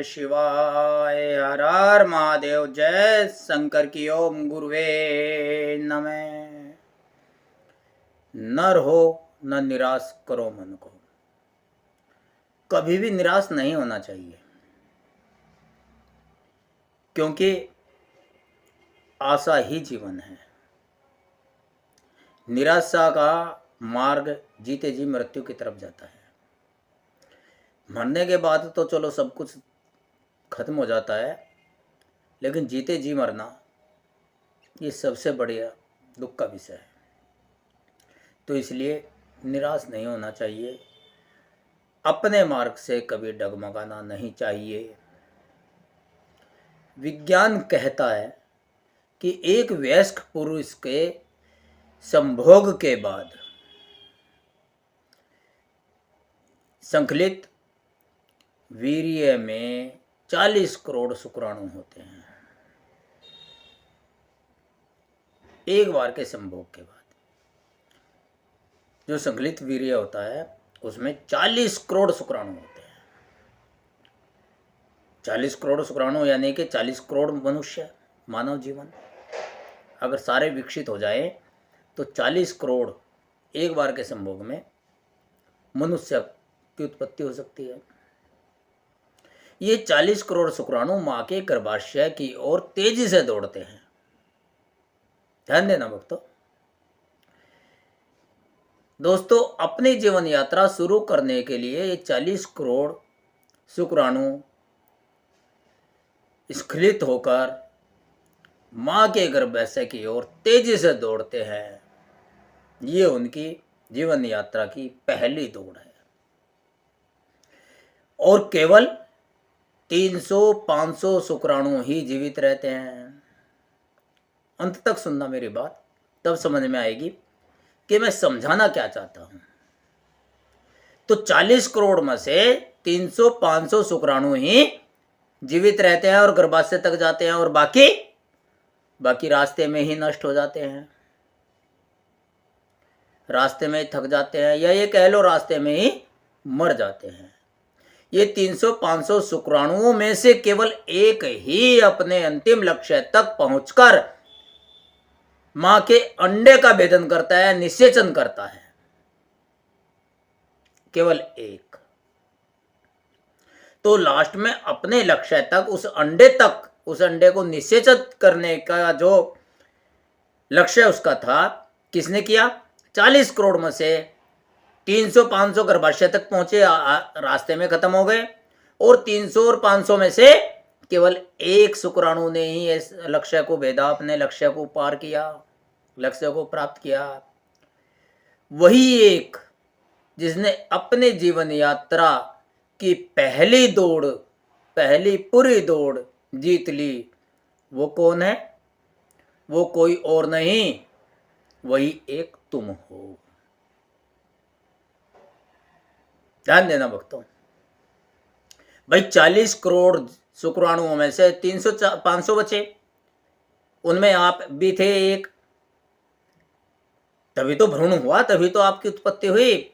शिवाय। हर हर महादेव। जय शंकर की ओम गुरुवे नमः। नर हो न निराश करो मन को। कभी भी निराश नहीं होना चाहिए, क्योंकि आशा ही जीवन है। निराशा का मार्ग जीते जी मृत्यु की तरफ जाता है। मरने के बाद तो चलो सब कुछ खत्म हो जाता है, लेकिन जीते जी मरना ये सबसे बढ़िया दुख का विषय है। तो इसलिए निराश नहीं होना चाहिए, अपने मार्ग से कभी डगमगाना नहीं चाहिए। विज्ञान कहता है कि एक वयस्क पुरुष के संभोग के बाद संकलित वीर्य में 40 करोड़ शुक्राणु होते हैं। एक बार के संभोग के बाद जो संकलित वीर्य होता है उसमें 40 करोड़ शुक्राणु होते हैं। 40 करोड़ शुक्राणु यानी कि 40 करोड़ मनुष्य, मानव जीवन अगर सारे विकसित हो जाए तो 40 करोड़ एक बार के संभोग में मनुष्य की उत्पत्ति हो सकती है। ये 40 करोड़ शुक्राणु मां के गर्भाशय की ओर तेजी से दौड़ते हैं। ध्यान देना भक्तों। दोस्तों, अपनी जीवन यात्रा शुरू करने के लिए ये 40 करोड़ शुक्राणु स्खलित होकर मां के गर्भाशय की ओर तेजी से दौड़ते हैं। ये उनकी जीवन यात्रा की पहली दौड़ है। और केवल 300-500 शुक्राणु ही जीवित रहते हैं। अंत तक सुनना मेरी बात, तब समझ में आएगी कि मैं समझाना क्या चाहता हूं। तो 40 करोड़ में से 300-500 शुक्राणु ही जीवित रहते हैं और गर्भाशय तक जाते हैं, और बाकी रास्ते में ही नष्ट हो जाते हैं, रास्ते में ही थक जाते हैं, या ये कह लो रास्ते में ही मर जाते हैं। ये 300-500 शुक्राणुओं में से केवल एक ही अपने अंतिम लक्ष्य तक पहुंचकर मां के अंडे का भेदन करता है, निषेचन करता है। केवल एक। तो लास्ट में अपने लक्ष्य तक, उस अंडे को निषेचित करने का जो लक्ष्य उसका था, किसने किया? 40 करोड़ में से 300-500 गर्भाशय तक पहुंचे, रास्ते में खत्म हो गए, और 300 और 500 में से केवल एक शुक्राणु ने ही इस लक्ष्य को भेदा, अपने लक्ष्य को पार किया, लक्ष्य को प्राप्त किया। वही एक जिसने अपने जीवन यात्रा की पहली पूरी दौड़ जीत ली, वो कौन है? वो कोई और नहीं, वही एक तुम हो। ध्यान देना भक्तों। भाई 40 करोड़ शुक्राणुओं में से 300-500 बचे, उनमें आप भी थे एक। तभी तो भ्रूण हुआ, तभी तो आपकी उत्पत्ति हुई।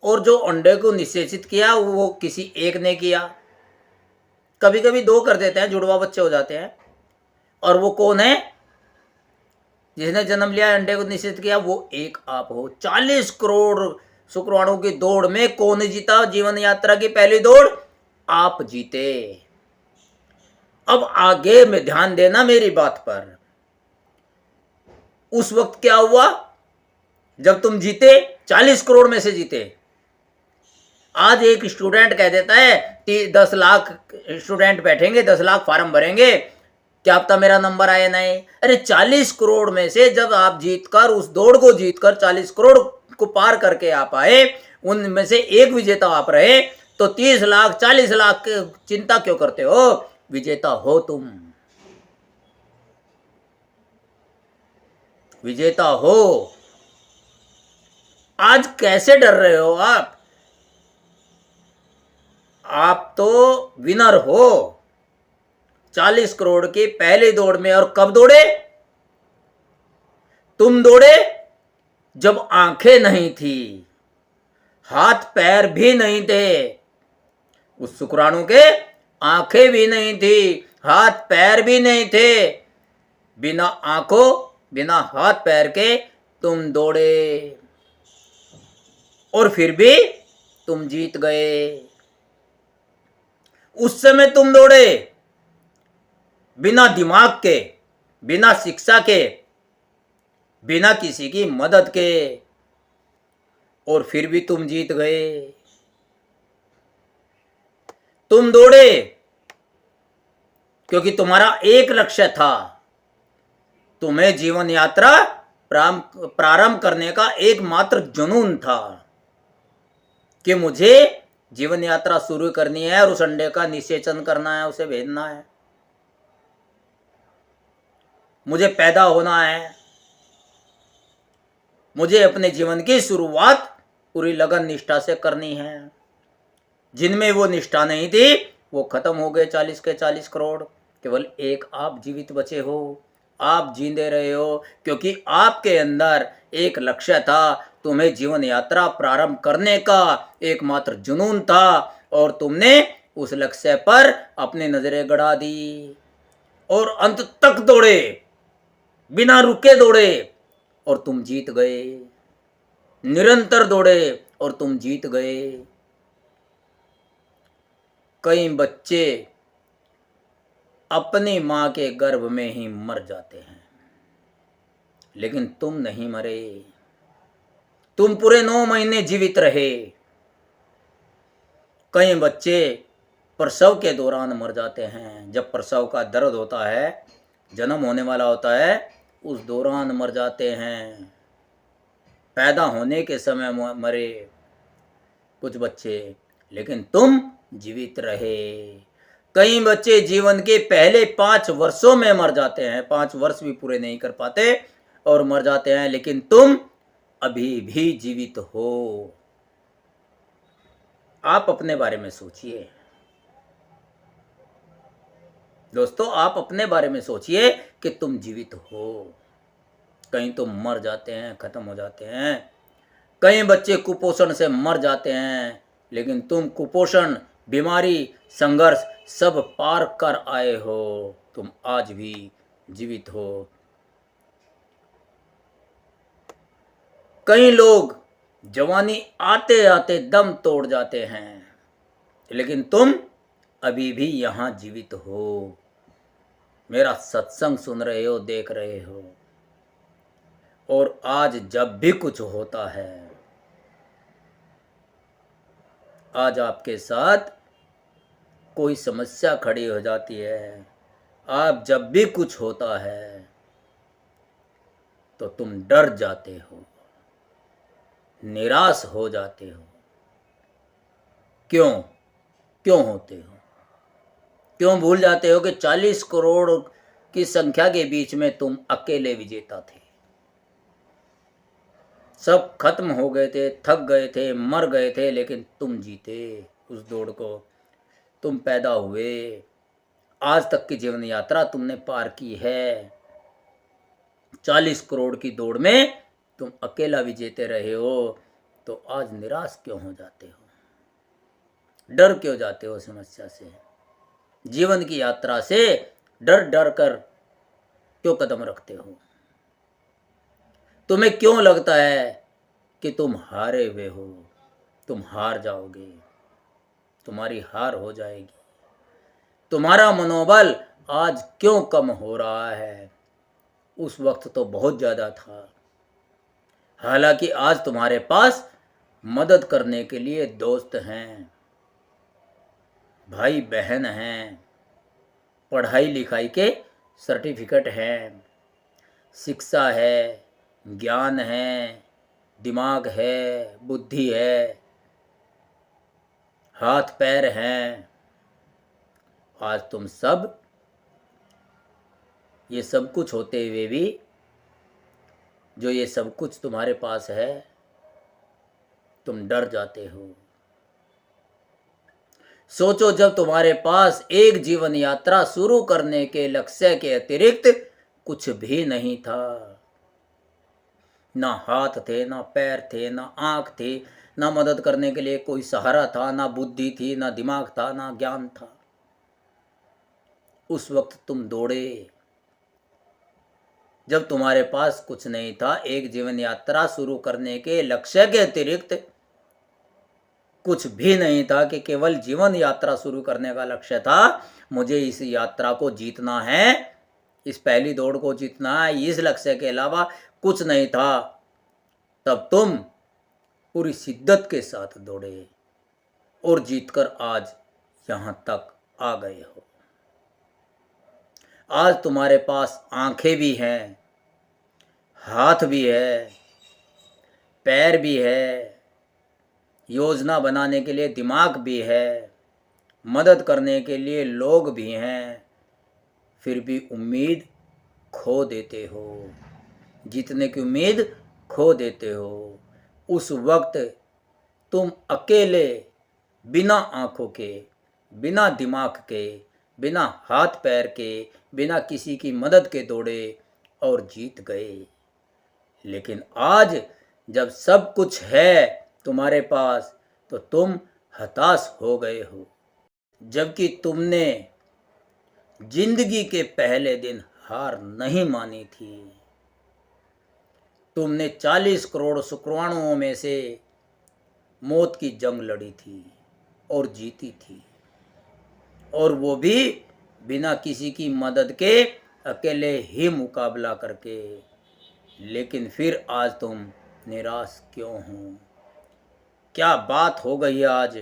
और जो अंडे को निषेचित किया वो किसी एक ने किया। कभी कभी 2 कर देते हैं, जुड़वा बच्चे हो जाते हैं। और वो कौन है जिसने जन्म लिया, अंडे को निषेचित किया? वो एक आप हो। 40 करोड़ शुक्राणु की दौड़ में कौन जीता? जीवन यात्रा की पहली दौड़ आप जीते। अब आगे में ध्यान देना मेरी बात पर। उस वक्त क्या हुआ जब तुम जीते? 40 करोड़ में से जीते। आज एक स्टूडेंट कह देता है 10 लाख स्टूडेंट बैठेंगे, 10 लाख फॉर्म भरेंगे, क्या पता मेरा नंबर आए नहीं। अरे 40 करोड़ में से जब आप जीतकर, उस दौड़ को जीतकर 40 करोड़ को पार करके आप आए, उनमें से एक विजेता आप रहे, तो 30 लाख 40 लाख की चिंता क्यों करते हो? विजेता हो तुम, विजेता हो। आज कैसे डर रहे हो आप तो विनर हो 40 करोड़ की पहली दौड़ में। और कब दौड़े? तुम दौड़े जब आंखें नहीं थी, हाथ पैर भी नहीं थे। उस शुक्राणु के आंखें भी नहीं थी, हाथ पैर भी नहीं थे। बिना आंखों बिना हाथ पैर के तुम दौड़े और फिर भी तुम जीत गए। उस समय तुम दौड़े बिना दिमाग के, बिना शिक्षा के, बिना किसी की मदद के, और फिर भी तुम जीत गए। तुम दौड़े क्योंकि तुम्हारा एक लक्ष्य था। तुम्हें जीवन यात्रा प्रारंभ करने का एकमात्र जुनून था कि मुझे जीवन यात्रा शुरू करनी है और उस अंडे का निषेचन करना है, उसे भेजना है, मुझे पैदा होना है, मुझे अपने जीवन की शुरुआत पूरी लगन निष्ठा से करनी है। जिनमें वो निष्ठा नहीं थी वो खत्म हो गए 40 के 40 करोड़। केवल एक आप जीवित बचे हो, आप जींदे रहे हो क्योंकि आपके अंदर एक लक्ष्य था। तुम्हें जीवन यात्रा प्रारंभ करने का एकमात्र जुनून था और तुमने उस लक्ष्य पर अपनी नजरें गड़ा दी और अंत तक दौड़े, बिना रुके दौड़े और तुम जीत गए। निरंतर दौड़े और तुम जीत गए। कई बच्चे अपनी मां के गर्भ में ही मर जाते हैं, लेकिन तुम नहीं मरे। तुम पूरे 9 महीने जीवित रहे। कई बच्चे प्रसव के दौरान मर जाते हैं। जब प्रसव का दर्द होता है, जन्म होने वाला होता है, उस दौरान मर जाते हैं। पैदा होने के समय मरे कुछ बच्चे, लेकिन तुम जीवित रहे। कई बच्चे जीवन के पहले 5 वर्षों में मर जाते हैं, 5 वर्ष भी पूरे नहीं कर पाते और मर जाते हैं, लेकिन तुम अभी भी जीवित हो। आप अपने बारे में सोचिए दोस्तों, आप अपने बारे में सोचिए कि तुम जीवित हो। कहीं तो मर जाते हैं, खत्म हो जाते हैं। कई बच्चे कुपोषण से मर जाते हैं, लेकिन तुम कुपोषण, बीमारी, संघर्ष सब पार कर आए हो। तुम आज भी जीवित हो। कई लोग जवानी आते आते दम तोड़ जाते हैं, लेकिन तुम अभी भी यहां जीवित हो। मेरा सत्संग सुन रहे हो, देख रहे हो। और आज जब भी कुछ होता है, आज आपके साथ कोई समस्या खड़ी हो जाती है, आप जब भी कुछ होता है तो तुम डर जाते हो, निराश हो जाते हो। क्यों क्यों होते हो? क्यों भूल जाते हो कि 40 करोड़ की संख्या के बीच में तुम अकेले विजेता थे? सब खत्म हो गए थे, थक गए थे, मर गए थे, लेकिन तुम जीते उस दौड़ को। तुम पैदा हुए, आज तक की जीवन यात्रा तुमने पार की है। 40 करोड़ की दौड़ में तुम अकेला विजेते रहे हो, तो आज निराश क्यों हो जाते हो? डर क्यों जाते हो समस्या से? जीवन की यात्रा से डर डर कर क्यों कदम रखते हो? तुम्हें क्यों लगता है कि तुम हारे हुए हो, तुम हार जाओगे, तुम्हारी हार हो जाएगी? तुम्हारा मनोबल आज क्यों कम हो रहा है? उस वक्त तो बहुत ज़्यादा था। हालांकि आज तुम्हारे पास मदद करने के लिए दोस्त हैं, भाई बहन हैं, पढ़ाई लिखाई के सर्टिफिकेट हैं, शिक्षा है, ज्ञान है, दिमाग है, बुद्धि है, हाथ पैर हैं। आज तुम सब ये सब कुछ होते हुए भी, जो ये सब कुछ तुम्हारे पास है, तुम डर जाते हो। सोचो, जब तुम्हारे पास एक जीवन यात्रा शुरू करने के लक्ष्य के अतिरिक्त कुछ भी नहीं था, ना हाथ थे, ना पैर थे, ना आंख थी, ना मदद करने के लिए कोई सहारा था, ना बुद्धि थी, ना दिमाग था, ना ज्ञान था, उस वक्त तुम दौड़े जब तुम्हारे पास कुछ नहीं था। एक जीवन यात्रा शुरू करने के लक्ष्य के अतिरिक्त कुछ भी नहीं था कि केवल जीवन यात्रा शुरू करने का लक्ष्य था। मुझे इस यात्रा को जीतना है, इस पहली दौड़ को जीतना है, इस लक्ष्य के अलावा कुछ नहीं था। तब तुम पूरी शिद्दत के साथ दौड़े और जीतकर आज यहां तक आ गए हो। आज तुम्हारे पास आंखें भी हैं, हाथ भी है, पैर भी है, योजना बनाने के लिए दिमाग भी है, मदद करने के लिए लोग भी हैं, फिर भी उम्मीद खो देते हो, जीतने की उम्मीद खो देते हो। उस वक्त तुम अकेले, बिना आंखों के, बिना दिमाग के, बिना हाथ पैर के, बिना किसी की मदद के दौड़े और जीत गए। लेकिन आज जब सब कुछ है तुम्हारे पास तो तुम हताश हो गए हो, जबकि तुमने जिंदगी के पहले दिन हार नहीं मानी थी। तुमने 40 करोड़ शुक्राणुओं में से मौत की जंग लड़ी थी और जीती थी, और वो भी बिना किसी की मदद के, अकेले ही मुकाबला करके। लेकिन फिर आज तुम निराश क्यों हो? क्या बात हो गई आज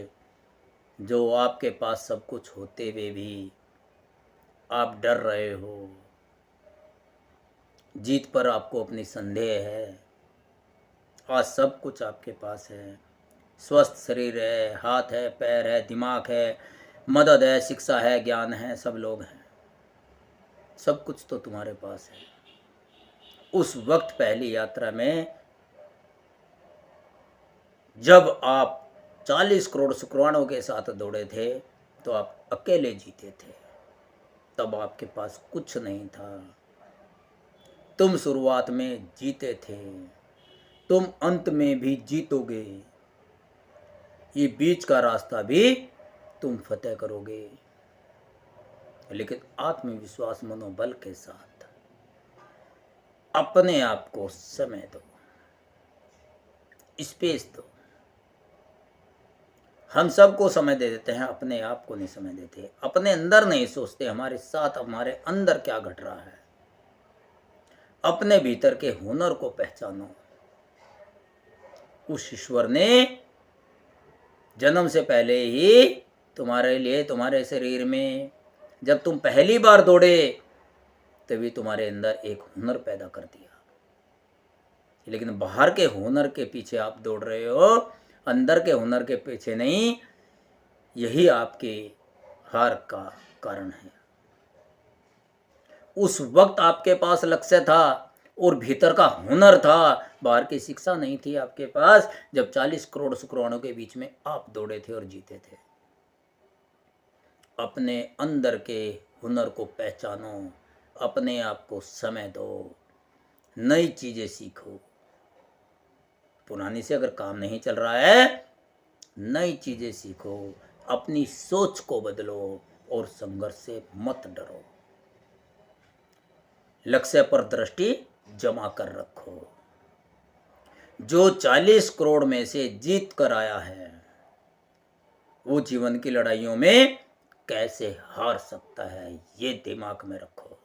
जो आपके पास सब कुछ होते हुए भी आप डर रहे हो? जीत पर आपको अपनी संदेह है। आज सब कुछ आपके पास है, स्वस्थ शरीर है, हाथ है, पैर है, दिमाग है, मदद है, शिक्षा है, ज्ञान है, सब लोग हैं, सब कुछ तो तुम्हारे पास है। उस वक्त पहली यात्रा में जब आप 40 करोड़ शुक्राणुओं के साथ दौड़े थे तो आप अकेले जीते थे। तब आपके पास कुछ नहीं था। तुम शुरुआत में जीते थे, तुम अंत में भी जीतोगे। ये बीच का रास्ता भी तुम फतेह करोगे, लेकिन आत्मविश्वास, मनोबल के साथ। अपने आप को समय दो, स्पेस दो। हम सबको समय दे देते हैं, अपने आप को नहीं समय देते, अपने अंदर नहीं सोचते हमारे साथ हमारे अंदर क्या घट रहा है। अपने भीतर के हुनर को पहचानो। उस ईश्वर ने जन्म से पहले ही तुम्हारे लिए, तुम्हारे शरीर में जब तुम पहली बार दौड़े तभी तुम्हारे अंदर एक हुनर पैदा कर दिया। लेकिन बाहर के हुनर के पीछे आप दौड़ रहे हो, अंदर के हुनर के पीछे नहीं। यही आपके हार का कारण है। उस वक्त आपके पास लक्ष्य था और भीतर का हुनर था, बाहर की शिक्षा नहीं थी आपके पास। जब 40 करोड़ शुक्राणुओं के बीच में आप दौड़े थे और जीते थे। अपने अंदर के हुनर को पहचानो, अपने आप को समय दो, नई चीजें सीखो। पुरानी से अगर काम नहीं चल रहा है, नई चीजें सीखो, अपनी सोच को बदलो और संघर्ष से मत डरो। लक्ष्य पर दृष्टि जमा कर रखो। जो 40 करोड़ में से जीत कर आया है वो जीवन की लड़ाइयों में कैसे हार सकता है, ये दिमाग में रखो।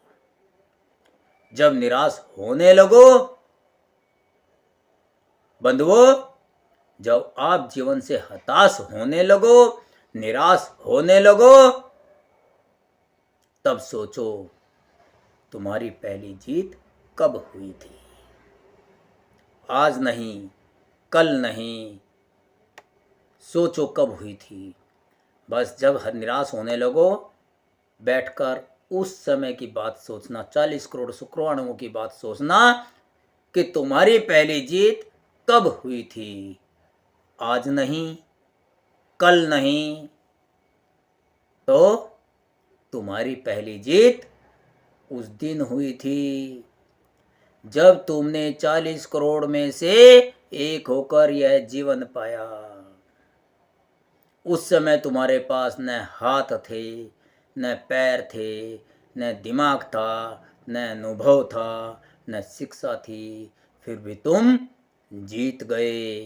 जब निराश होने लगो बंधुओं, जब आप जीवन से हताश होने लगो, निराश होने लगो, तब सोचो तुम्हारी पहली जीत कब हुई थी। आज नहीं, कल नहीं, सोचो कब हुई थी। बस जब निराश होने लगो, बैठकर उस समय की बात सोचना, 40 करोड़ शुक्राणुओं की बात सोचना कि तुम्हारी पहली जीत कब हुई थी। आज नहीं, कल नहीं, तो तुम्हारी पहली जीत उस दिन हुई थी जब तुमने 40 करोड़ में से एक होकर यह जीवन पाया। उस समय तुम्हारे पास न हाथ थे, न पैर थे, न दिमाग था, न अनुभव था, न शिक्षा थी, फिर भी तुम जीत गए।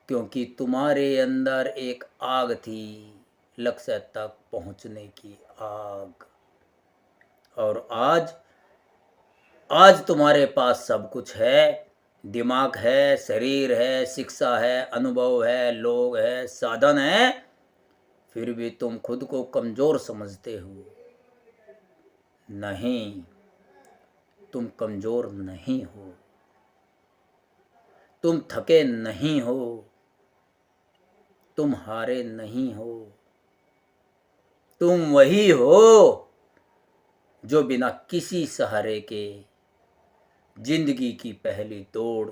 क्योंकि तुम्हारे अंदर एक आग थी, लक्ष्य तक पहुंचने की आग। और आज तुम्हारे पास सब कुछ है, दिमाग है, शरीर है, शिक्षा है, अनुभव है, लोग है, साधन है, फिर भी तुम खुद को कमजोर समझते हो। नहीं, तुम कमजोर नहीं हो, तुम थके नहीं हो, तुम हारे नहीं हो, तुम वही हो जो बिना किसी सहारे के जिंदगी की पहली दौड़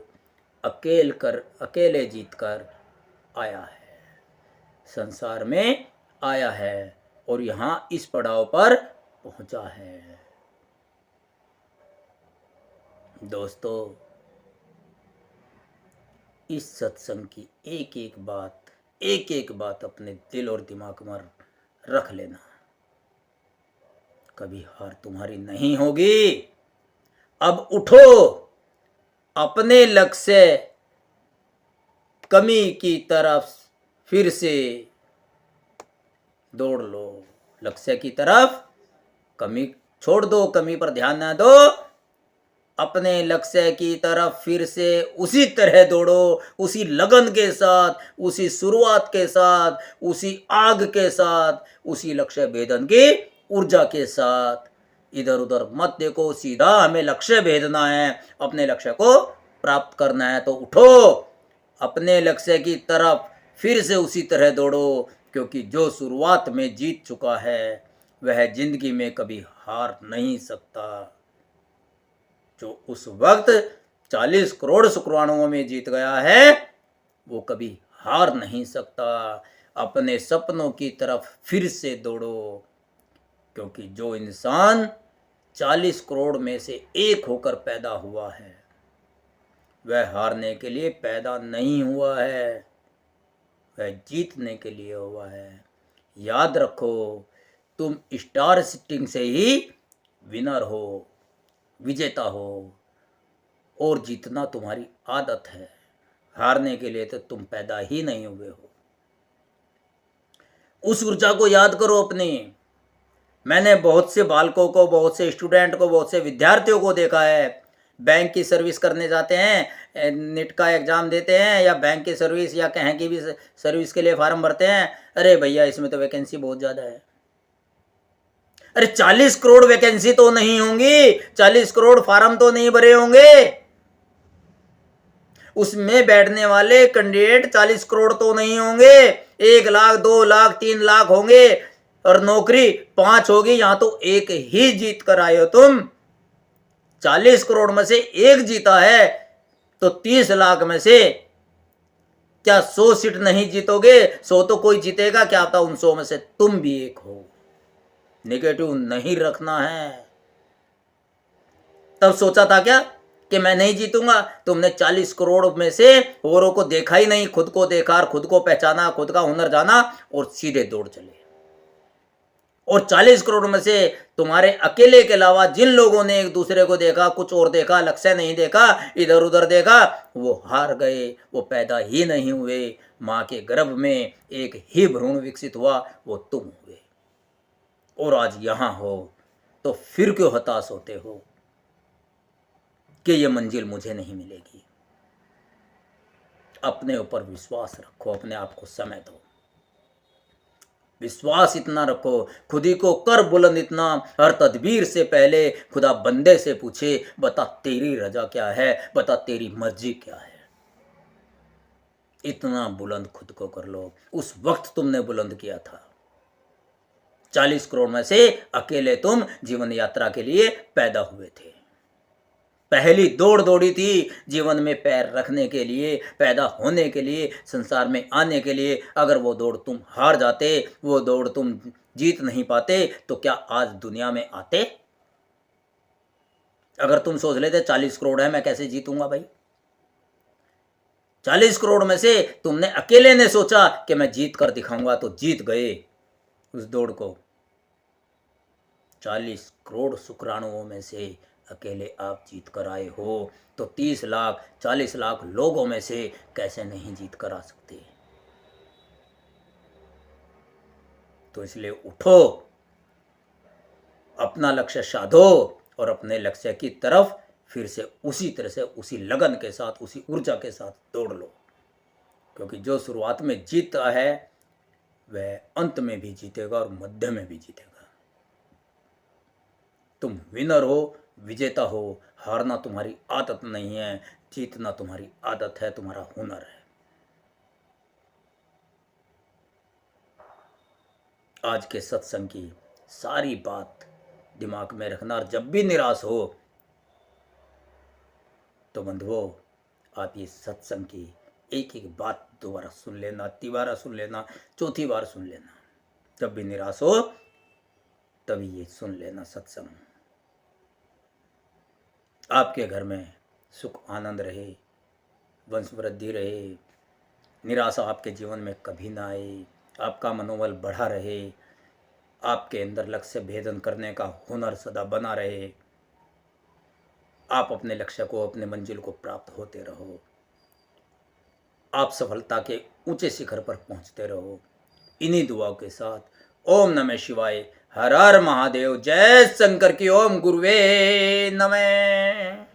अकेले जीत कर आया है, संसार में आया है और यहाँ इस पड़ाव पर पहुंचा है। दोस्तों, इस सत्संग की एक एक बात अपने दिल और दिमाग में रख लेना। कभी हार तुम्हारी नहीं होगी। अब उठो, अपने लक्ष्य कमी की तरफ फिर से दौड़ लो। लक्ष्य की तरफ कमी छोड़ दो, कमी पर ध्यान ना दो, अपने लक्ष्य की तरफ फिर से उसी तरह दौड़ो, उसी लगन के साथ, उसी शुरुआत के साथ, उसी आग के साथ, उसी लक्ष्य भेदन की ऊर्जा के साथ। इधर उधर मत देखो, सीधा हमें लक्ष्य भेदना है, अपने लक्ष्य को प्राप्त करना है। तो उठो, अपने लक्ष्य की तरफ फिर से उसी तरह दौड़ो, क्योंकि जो शुरुआत में जीत चुका है वह जिंदगी में कभी हार नहीं सकता। जो उस वक्त 40 करोड़ शुक्राणुओं में जीत गया है वो कभी हार नहीं सकता। अपने सपनों की तरफ फिर से दौड़ो, क्योंकि जो इंसान 40 करोड़ में से एक होकर पैदा हुआ है वह हारने के लिए पैदा नहीं हुआ है, वह जीतने के लिए हुआ है। याद रखो, तुम स्टार सिटिंग से ही विनर हो, विजेता हो, और जीतना तुम्हारी आदत है। हारने के लिए तो तुम पैदा ही नहीं हुए हो। उस ऊर्जा को याद करो अपनी। मैंने बहुत से बालकों को, बहुत से स्टूडेंट को, बहुत से विद्यार्थियों को देखा है, बैंक की सर्विस करने जाते हैं, नेट का एग्जाम देते हैं या बैंक की सर्विस या कहीं की भी सर्विस के लिए फॉर्म भरते हैं। अरे भैया, इसमें तो वैकेंसी बहुत ज़्यादा है। अरे 40 करोड़ वैकेंसी तो नहीं होंगी, 40 करोड़ फार्म तो नहीं भरे होंगे, उसमें बैठने वाले कैंडिडेट 40 करोड़ तो नहीं होंगे, 1 लाख 2 लाख 3 लाख होंगे और नौकरी 5 होगी। यहां तो एक ही जीत कर आए हो तुम। 40 करोड़ में से एक जीता है तो 30 लाख में से क्या 100 सीट नहीं जीतोगे? 100 तो कोई जीतेगा, क्या पता उन 100 में से तुम भी एक हो। नेगेटिव नहीं रखना है। तब सोचा था क्या कि मैं नहीं जीतूंगा? तुमने 40 करोड़ में से औरों को देखा ही नहीं, खुद को देखा और खुद को पहचाना, खुद का हुनर जाना और सीधे दौड़ चले। और 40 करोड़ में से तुम्हारे अकेले के अलावा जिन लोगों ने एक दूसरे को देखा, कुछ और देखा, लक्ष्य नहीं देखा, इधर उधर देखा, वो हार गए, वो पैदा ही नहीं हुए। मां के गर्भ में एक ही भ्रूण विकसित हुआ, वो तुम हुए। और आज यहां हो तो फिर क्यों हताश होते हो कि ये मंजिल मुझे नहीं मिलेगी? अपने ऊपर विश्वास रखो, अपने आप को समय दो। विश्वास इतना रखो, खुदी को कर बुलंद इतना, हर तदबीर से पहले खुदा बंदे से पूछे, बता तेरी रजा क्या है, बता तेरी मर्जी क्या है। इतना बुलंद खुद को कर लो। उस वक्त तुमने बुलंद किया था। 40 करोड़ में से अकेले तुम जीवन यात्रा के लिए पैदा हुए थे। पहली दौड़ दौड़ी थी जीवन में पैर रखने के लिए, पैदा होने के लिए, संसार में आने के लिए। अगर वो दौड़ तुम हार जाते, वो दौड़ तुम जीत नहीं पाते, तो क्या आज दुनिया में आते? अगर तुम सोच लेते 40 करोड़ है, मैं कैसे जीतूंगा भाई? 40 करोड़ में से तुमने अकेले ने सोचा कि मैं जीत कर दिखाऊंगा, तो जीत गए उस दौड़ को। 40 करोड़ शुक्राणुओं में से अकेले आप जीत कर आए हो, तो 30 लाख 40 लाख लोगों में से कैसे नहीं जीत कर आ सकते। तो इसलिए उठो, अपना लक्ष्य साधो और अपने लक्ष्य की तरफ फिर से उसी तरह से, उसी लगन के साथ, उसी ऊर्जा के साथ दौड़ लो। क्योंकि जो शुरुआत में जीता है वह अंत में भी जीतेगा और मध्य में भी जीतेगा। तुम विनर हो, विजेता हो। हारना तुम्हारी आदत नहीं है, जीतना तुम्हारी आदत है, तुम्हारा हुनर है। आज के सत्संग की सारी बात दिमाग में रखना, और जब भी निराश हो तो बंधुओं, आप ये सत्संग की एक एक बात दोबारा सुन लेना, तिबारा सुन लेना, चौथी बार सुन लेना। जब भी निराश हो तभी ये सुन लेना सत्संग। आपके घर में सुख आनंद रहे, वंश वृद्धि रहे, निराशा आपके जीवन में कभी ना आए, आपका मनोबल बढ़ा रहे, आपके अंदर लक्ष्य भेदन करने का हुनर सदा बना रहे, आप अपने लक्ष्य को, अपने मंजिल को प्राप्त होते रहो, आप सफलता के ऊंचे शिखर पर पहुंचते रहो। इन्हीं दुआओं के साथ ओम नमः शिवाय, हर हर महादेव, जय शंकर की, ओम गुरुवे नमः।